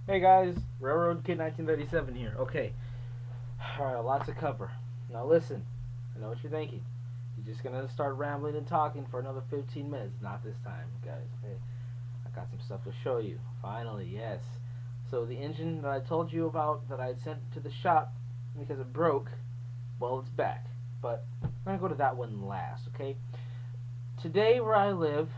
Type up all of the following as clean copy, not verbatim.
Hey guys, Railroad Kid 1937 here. Okay, alright, a lot to cover. Now listen, I know what you're thinking. You're just gonna start rambling and talking for another 15 minutes. Not this time, guys. Okay, I got some stuff to show you. Finally, yes. So the engine that I told you about that I had sent to the shop because it broke, well, it's back. But I'm gonna go to that one last, okay? Today, where I live,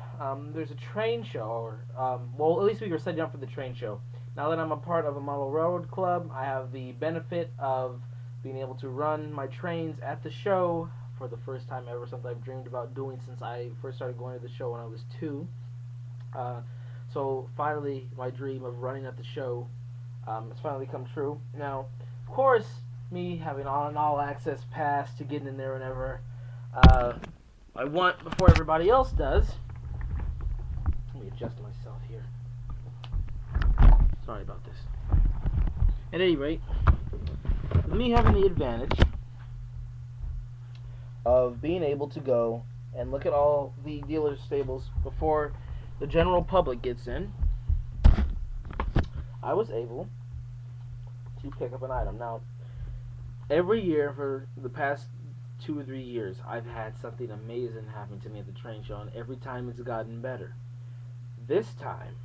there's a train show, well, at least we were setting up for the train show. Now that I'm a part of a model railroad club, I have the benefit of being able to run my trains at the show for the first time ever, something I've dreamed about doing since I first started going to the show when I was 2. Uh, so finally, my dream of running at the show has finally come true. Now, of course, me having an all access pass to getting in there whenever uh, I want before everybody else does. Let me adjust myself here. Sorry about this. At any rate, with me having the advantage of being able to go and look at all the dealer stables before the general public gets in, I was able to pick up an item. Now, every year for the past 2 or 3 years, I've had something amazing happen to me at the train show, and every time it's gotten better. This time,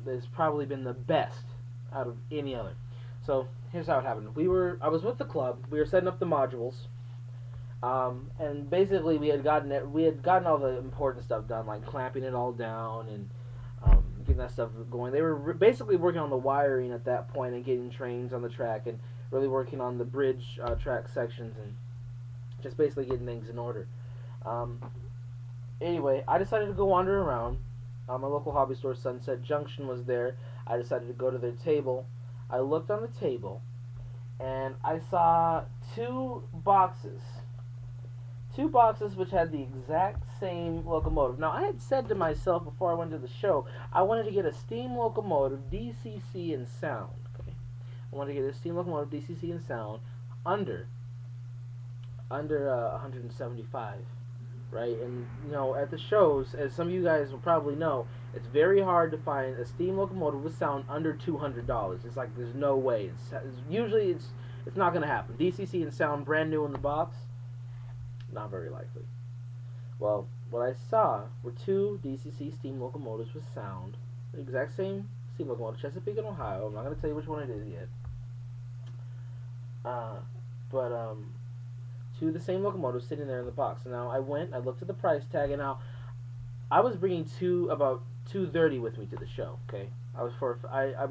it's probably been the best out of any other. So here's how it happened. I was with the club. We were setting up the modules, and basically we had gotten all the important stuff done, like clamping it all down and getting that stuff going. They were basically working on the wiring at that point and getting trains on the track and really working on the bridge track sections and just basically getting things in order. Um, anyway, I decided to go wander around. My local hobby store, Sunset Junction, was there. I decided to go to their table. I looked on the table and I saw two boxes which had the exact same locomotive. Now, I had said to myself before I went to the show, I wanted to get a steam locomotive, DCC and sound. Okay, I wanted to get a steam locomotive, DCC and sound, under 175, right? And at the shows, as some of you guys will probably know, it's very hard to find a steam locomotive with sound under $200. It's like there's no way. Usually it's not going to happen. DCC and sound brand new in the box, not very likely. Well, what I saw were two DCC steam locomotives with sound, the exact same steam locomotive, Chesapeake and Ohio. I'm not going to tell you which one it is yet. But two of the same locomotives sitting there in the box. So now I looked at the price tag, and now I was bringing about 230 with me to the show. Okay, I was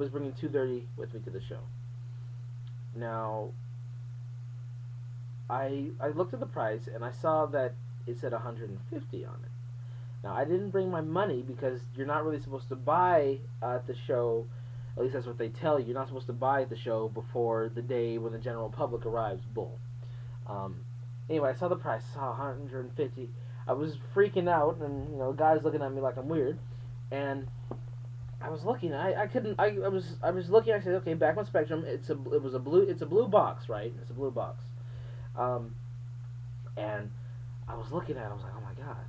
bringing 230 with me to the show. Now I looked at the price and I saw that it said 150 on it. Now I didn't bring my money because you're not really supposed to buy at the show. At least that's what they tell you. You're not supposed to buy at the show before the day when the general public arrives. Bull. Um, anyway, I saw the price. I saw 150. I was freaking out, and guys looking at me like I'm weird. And I was looking. I couldn't. I was looking. I said, okay, back on Spectrum. It's a blue box, right? It's a blue box. Um, and I was looking at it. I was like, oh my god.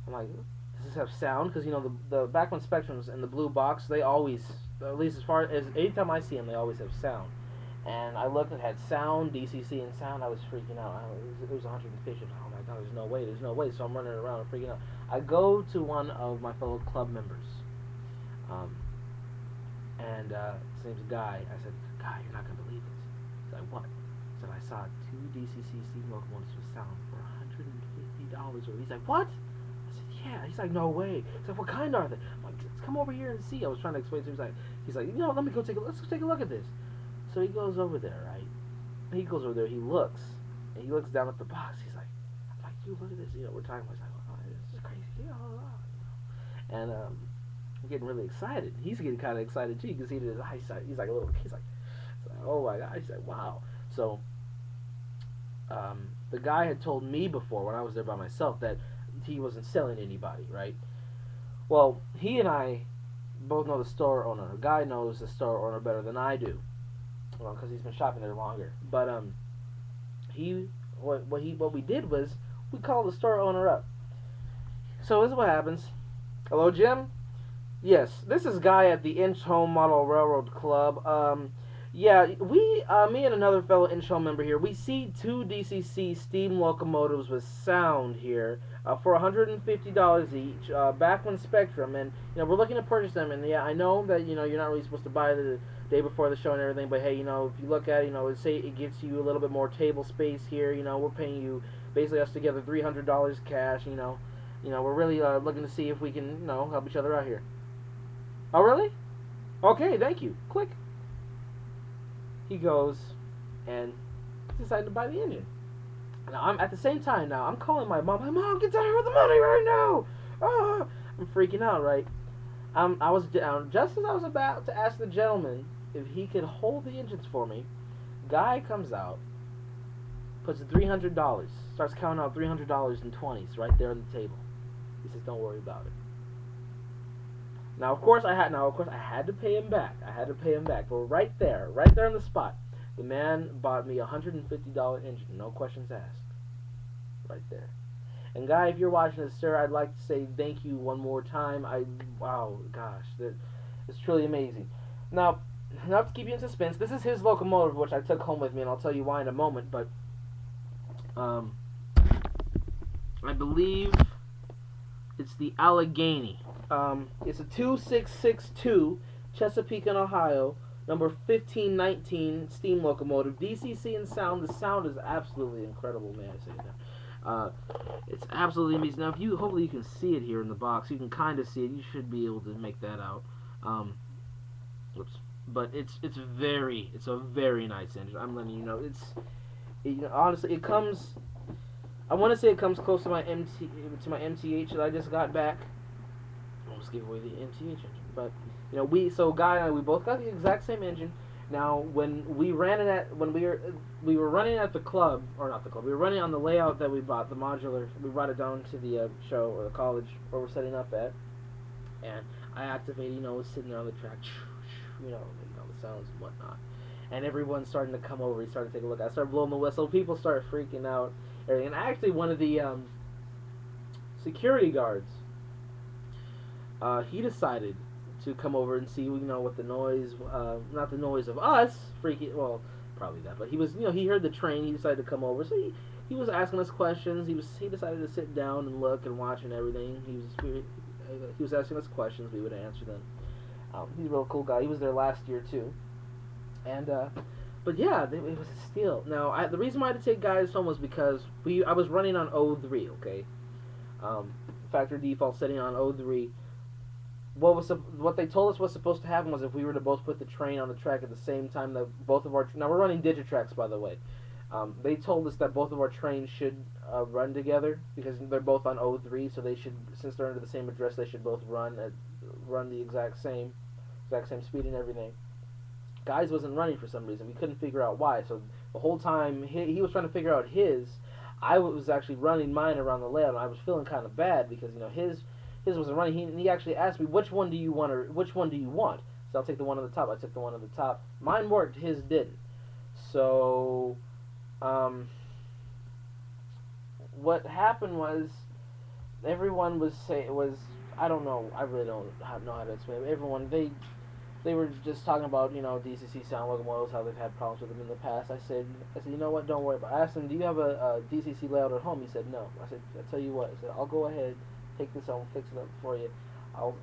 I'm like, does this have sound? Because the Bachman Spectrums and the blue box, they always, at least as far as anytime I see them, they always have sound. And I looked and had sound, DCC and sound. I was freaking out. It was 150. Oh my god, there's no way. So I'm running around and freaking out. I go to one of my fellow club members, um, and his name's Guy. I said, Guy, you're not gonna believe this. He's like, what? I said, I saw two DCC steam locomotives with sound for $150. He's like, what? I said, yeah. He's like, no way. He's like, what kind are they? I'm like, let's come over here and see. I was trying to explain to him. He's like, let me go let's go take a look at this. So he goes over there, right? He goes over there. He looks, and he looks down at the box. He's like, dude, look at this. We're talking about. He's like, oh, this is crazy. And I'm getting really excited. He's getting kind of excited too. You can see it in his eyes. He's like a little. He's like, oh my god. He's like, wow. So the guy had told me before when I was there by myself that he wasn't selling anybody, right? Well, he and I both know the store owner. The guy knows the store owner better than I do, because he's been shopping there longer. But what we did was we called the store owner up. So this is what happens. Hello, Jim. Yes, this is Guy at the Inch Home Model Railroad Club. Yeah, me and another fellow Inch Home member here, we see two DCC steam locomotives with sound here for $150 each, back when Spectrum, and we're looking to purchase them. And yeah, I know that you're not really supposed to buy the day before the show and everything, but hey, if you look at it, say it gets you a little bit more table space here. We're paying you basically us together $300 cash. We're really looking to see if we can help each other out here. Oh, really? Okay, thank you. Click. He goes and decided to buy the engine. Now, I'm at the same time now, I'm calling my mom. My mom, get down here with the money right now. Ah, I'm freaking out, right? I was down just as I was about to ask the gentleman if he could hold the engines for me. Guy comes out, puts $300, starts counting out $300 in 20s right there on the table. He says, "Don't worry about it." Now, of course, I had to pay him back. But right there on the spot, the man bought me a $150 engine, no questions asked. Right there. And Guy, if you're watching this, sir, I'd like to say thank you one more time. Wow, gosh, it's truly amazing. Now, not to keep you in suspense, this is his locomotive, which I took home with me, and I'll tell you why in a moment. But I believe it's the Allegheny. It's a 2662 Chesapeake, Ohio, number 1519 steam locomotive. DCC and sound. The sound is absolutely incredible, man. I say that. It's absolutely amazing. Now, hopefully you can see it here in the box. You can kind of see it. You should be able to make that out. Oops. But it's a very nice engine. I'm letting you know. Honestly, it comes. I want to say it comes close to my MTH that I just got back. Almost gave away the MTH engine, but Guy and I, we both got the exact same engine. Now, when we ran it at we were running at the club, or not the club, we were running on the layout that we bought, the modular. We brought it down to the show or the college where we're setting up at, and I activated, was sitting there on the track, the sounds and whatnot, and everyone's starting to come over. He started to take a look. I started blowing the whistle. People started freaking out. And actually, one of the security guards, he decided to come over and see, what the noise, not the noise of us freaking, well, probably that, but he was, he heard the train. He decided to come over, so he was asking us questions. He decided to sit down and look and watch and everything. He was asking us questions. We would answer them. He's a real cool guy. He was there last year too, and but yeah, it was a steal. Now, the reason why I had to take Guys home was because I was running on O3, okay? Factory default setting on O3. What they told us was supposed to happen was if we were to both put the train on the track at the same time, that both of our... Now, we're running Digitrax, by the way. They told us that both of our trains should run together because they're both on O3, so they should, since they're under the same address, they should both run the exact same speed and everything. Guys wasn't running for some reason. We couldn't figure out why. So the whole time he was trying to figure out his, I was actually running mine around the layout, and I was feeling kind of bad because his wasn't running. He actually asked me, which one do you want, or which one do you want? So I'll take the one on the top. I took the one on the top. Mine worked. His didn't. So what happened was everyone was I don't know. I really don't know how to explain it. Everyone they were just talking about, DCC sound locomotives, how they've had problems with them in the past. I said, you know what, don't worry about it. I asked him, do you have a DCC layout at home? He said, no. I said, I'll tell you what. I said, I'll go ahead, take this home, fix it up for you. I'll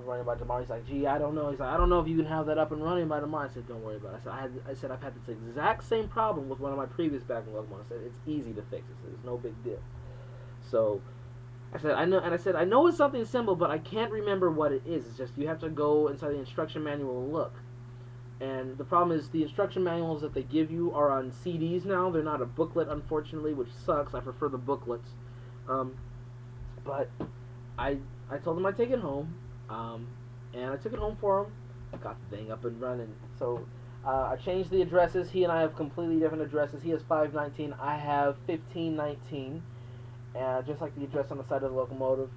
run it by tomorrow. He's like, gee, I don't know. He's like, I don't know if you can have that up and running by tomorrow. I said, don't worry about it. I said, I've had this exact same problem with one of my previous backing locomotives. I said, it's easy to fix. I said, it's no big deal. So I said, I know it's something simple, but I can't remember what it is. It's just you have to go inside the instruction manual and look. And the problem is the instruction manuals that they give you are on CDs now. They're not a booklet, unfortunately, which sucks. I prefer the booklets. But I told him I'd take it home, and I took it home for him. I got the thing up and running. So I changed the addresses. He and I have completely different addresses. He has 519. I have 1519. Just like the address on the side of the locomotive.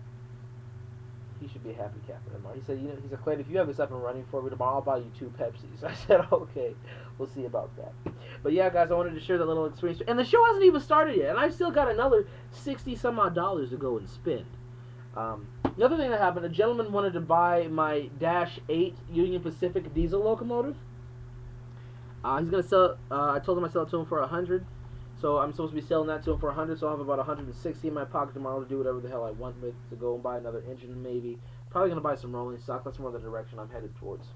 He should be a happy captain tomorrow. He said, he's like, Clay, if you have this up and running for me tomorrow, I'll buy you 2 Pepsis. I said, okay, we'll see about that. But yeah, guys, I wanted to share that little experience. And the show hasn't even started yet, and I've still got another $60 some odd to go and spend. The other thing that happened, a gentleman wanted to buy my Dash 8 Union Pacific diesel locomotive. He's gonna sell. I told him I sell it to him for $100, so I'm supposed to be selling that to him for $100. So I'll have about $160 in my pocket tomorrow to do whatever the hell I want with, to go and buy another engine, maybe. Probably gonna buy some rolling stock. That's more the direction I'm headed towards.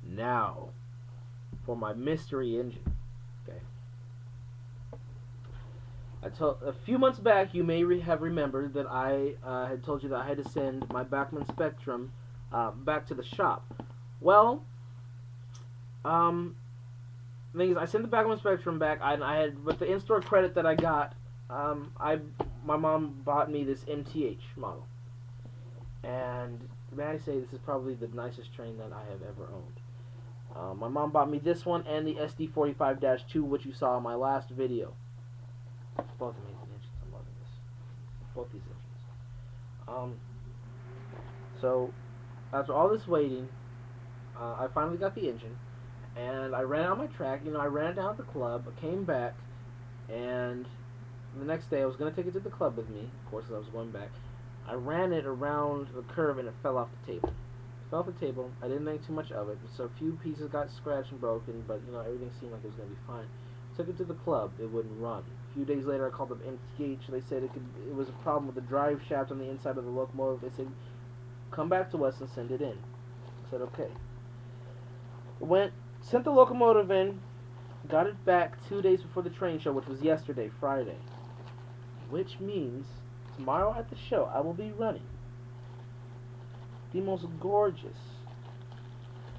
Now, for my mystery engine. Okay. A few months back, you may have remembered that I had told you that I had to send my Bachmann Spectrum back to the shop. Well, the thing is, I sent the Bachmann Spectrum back, and I had, with the in-store credit that I got, my mom bought me this MTH model. And may I say, this is probably the nicest train that I have ever owned. My mom bought me this one and the SD45-2, which you saw in my last video. Both amazing engines. I'm loving this. Both these engines. So after all this waiting, I finally got the engine, and I ran out my track. You know, I ran it down at the club. I came back, and the next day I was gonna take it to the club with me. Of course, as I was going back, I ran it around the curve, and it fell off the table. It fell off the table. I didn't think too much of it. So a few pieces got scratched and broken, but you know, everything seemed like it was gonna be fine. Took it to the club. It wouldn't run. A few days later, I called up MTH. They said it was a problem with the drive shaft on the inside of the locomotive. They said, come back to us and send it in. I said, okay. Sent the locomotive in, got it back 2 days before the train show, which was yesterday, Friday. Which means tomorrow at the show, I will be running the most gorgeous,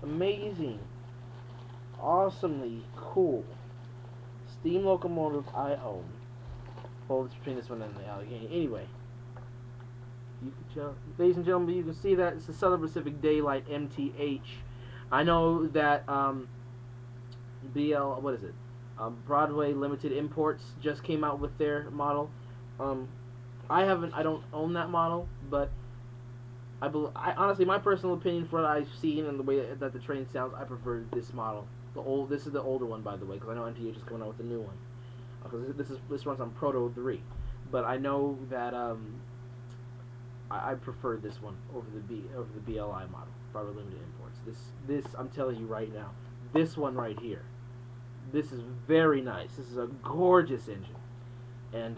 amazing, awesomely cool steam locomotive I own. Well, it's between this one and the Allegheny. Anyway, ladies and gentlemen, you can see that it's the Southern Pacific Daylight MTH. I know that Broadway Limited Imports just came out with their model. I don't own that model, but I honestly, my personal opinion, for what I've seen and the way that the train sounds, I prefer this model. This is the older one, by the way, because I know MTH is coming out with a new one. Because this runs on Proto 3, but I know that I prefer this one over the BLI model, Broadway Limited Imports. This I'm telling you right now, this one right here, this is very nice. This is a gorgeous engine, and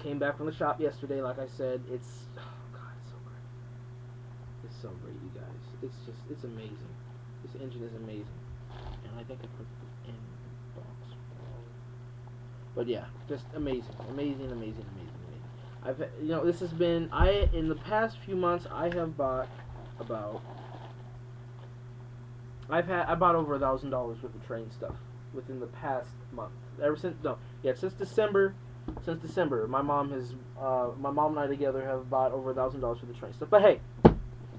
came back from the shop yesterday. Like I said, it's oh god, it's so great. It's so great, you guys. It's amazing. This engine is amazing, and I think I put it in the box. But yeah, just amazing, amazing, amazing, amazing, amazing. This has been, in the past few months, I have bought about, I bought over $1,000 worth of train stuff within the past month. Since December. Since December, my mom and I together have bought over $1,000 worth of train stuff. But hey,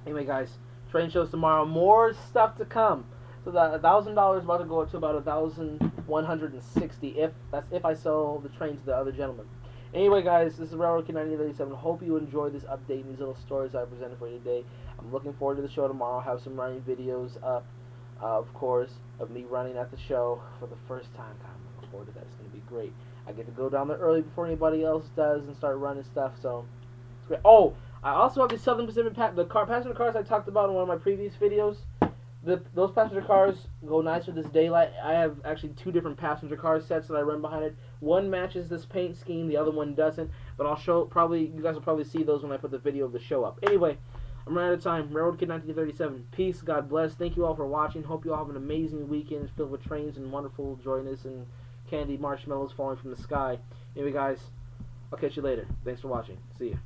anyway, guys. Train shows tomorrow. More stuff to come. So that $1,000 is about to go up to about $1,160 if I sell the train to the other gentleman. Anyway, guys, this is Railroad Kid 1937. Hope you enjoyed this update and these little stories I presented for you today. I'm looking forward to the show tomorrow. I'll have some running videos up, of course, of me running at the show for the first time. God, I'm looking forward to that. It's going to be great. I get to go down there early before anybody else does and start running stuff. So it's great. Oh, I also have the Southern Pacific passenger cars I talked about in one of my previous videos. Those passenger cars go nice with this daylight. I have actually 2 different passenger car sets that I run behind it. One matches this paint scheme, the other one doesn't. But you guys will probably see those when I put the video of the show up. Anyway, I'm running out of time. Railroad Kid 1937. Peace. God bless. Thank you all for watching. Hope you all have an amazing weekend filled with trains and wonderful joyness and candy marshmallows falling from the sky. Anyway, guys, I'll catch you later. Thanks for watching. See ya.